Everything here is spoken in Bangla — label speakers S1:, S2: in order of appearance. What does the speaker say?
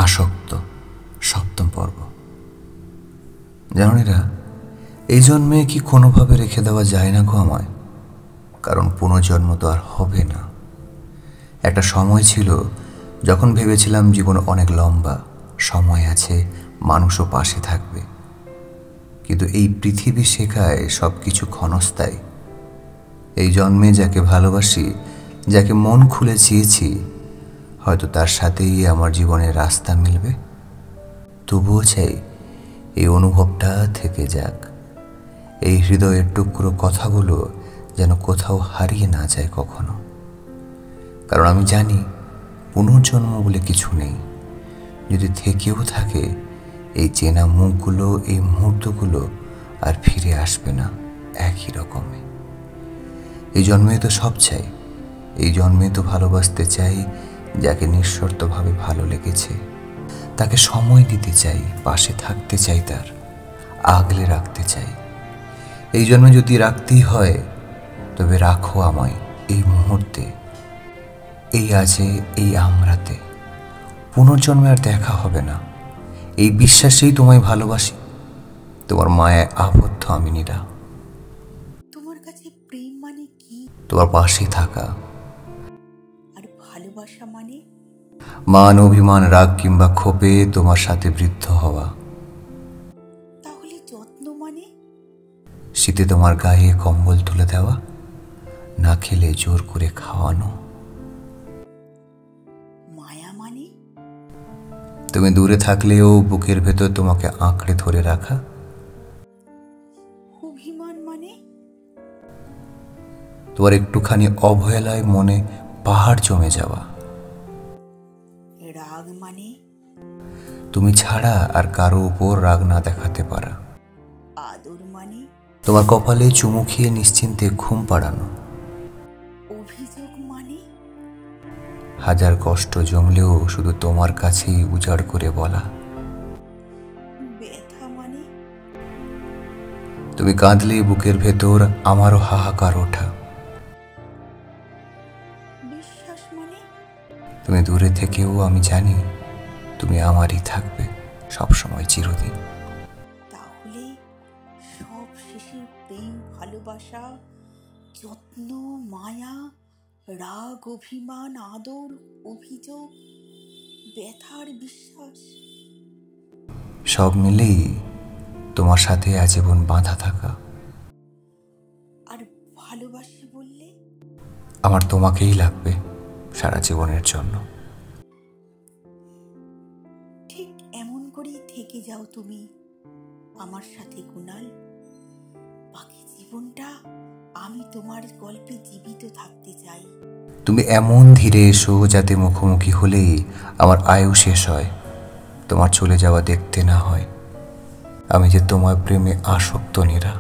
S1: আসক্ত সপ্তম পর্ব। জানেরা, এই জন্মে কি কোনোভাবে রেখে দেওয়া যায় না গো আমায়, কারণ পুনর্জন্ম তো আর হবে না। একটা সময় ছিল যখন ভেবেছিলাম জীবন অনেক লম্বা, সময় আছে, মানুষও পাশে থাকবে। কিন্তু এই পৃথিবী শেখায় সব কিছু ক্ষণস্থায়ী। এই জন্মে যাকে ভালোবাসি, যাকে মন খুলে চেয়েছি, হয়তো তার সাথেই আমার জীবনের রাস্তা মিলবে। তবুও চাই এই অনুভবটা থেকে যাক, এই হৃদয়ের টুকরো কথাগুলো যেন কোথাও হারিয়ে না যায় কখনো। কারণ আমি জানি পুনর্জন্ম বলে কিছু নেই। যদি থেকেও থাকে, এই চেনা মুখগুলো, এই মুহূর্তগুলো আর ফিরে আসবে না একই রকমে। এই জন্মে তো সব চাই, এই জন্মে তো ভালোবাসতে চাই যাকে নিঃশর্তভাবে ভালো লেগেছে, তাকে সময় দিতে চাই, পাশে থাকতে চাই, তার আগলে রাখতে চাই। এই জন্মে যদি রাখতেই হয়, তবে রাখো আমায় এই মুহূর্তে, এই আজে, এই আমরাতে। পুনর্জন্মে আর দেখা হবে না, এই বিশ্বাসেই তোমায় ভালোবাসি। তোমার মায়ায় আবদ্ধ আমি নীরা।
S2: তোমার কাছে প্রেম মানে কি?
S1: তোমার পাশে থাকা।
S2: আর ভালোবাসা মানে?
S1: মান, অভিমান, রাগ কিংবা ক্ষোভে তোমার সাথে বৃদ্ধ হওয়া।
S2: তাহলে যত্ন মানে?
S1: শীতে তোমার গায়ে কম্বল তুলে দেওয়া, না খেলে জোর করে খাওয়ানো।
S2: মায়া মানে?
S1: তুমি দূরে থাকলেও বুকের ভেতর তোমাকে আঁকড়ে ধরে রাখা।
S2: অভিমান মানে?
S1: তোমার একটুখানি অবহেলায় মনে পাহাড় জমে যাওয়া।
S2: রাগ মানে?
S1: তুমি ছাড়া আর কারো উপর রাগ না দেখাতে পারা।
S2: আদর মানে?
S1: তোমার কপালে চুমু খেয়ে নিশ্চিন্তে ঘুম পাড়ানো।
S2: অভিযোগ মানে?
S1: হাজার কষ্ট জমলেও শুধু তোমার কাছেই উজাড় করে বলা।
S2: ব্যথা মানে?
S1: তুমি কাঁদলে বুকের ভেতর আমারও হাহাকার ওঠা।
S2: বিশ্বাস মানে?
S1: তুমি দূরে থেকেও আমি জানি তুমি আমারই থাকবে সবসময়, চিরদিন।
S2: তাহলে সব শেষে প্রেম, ভালোবাসা, যত্ন, মায়া, রাগ, অভিমান, আদর, অভিযোগ, ব্যথার বিশ্বাস,
S1: সব মিলেই তোমার সাথে আজীবন বাঁধা থাকা।
S2: আর ভালোবাসি বললে?
S1: আমার তোমাকেই লাগবে সারা জীবনের জন্য।
S2: ঠিক এমন করেই থেকে যাও তুমি আমার সাথে কুনাল। বাকি জীবনটা আমি তোমার গল্পে জীবিত থাকতে চাই।
S1: তুমি এমন ধীরে এসো যাতে মুখোমুখি হলেই আমার আয়ু শেষ হয়, তোমার চলে যাওয়া দেখতে না হয়। আমি যে তোমার প্রেমে আসক্ত নীরা।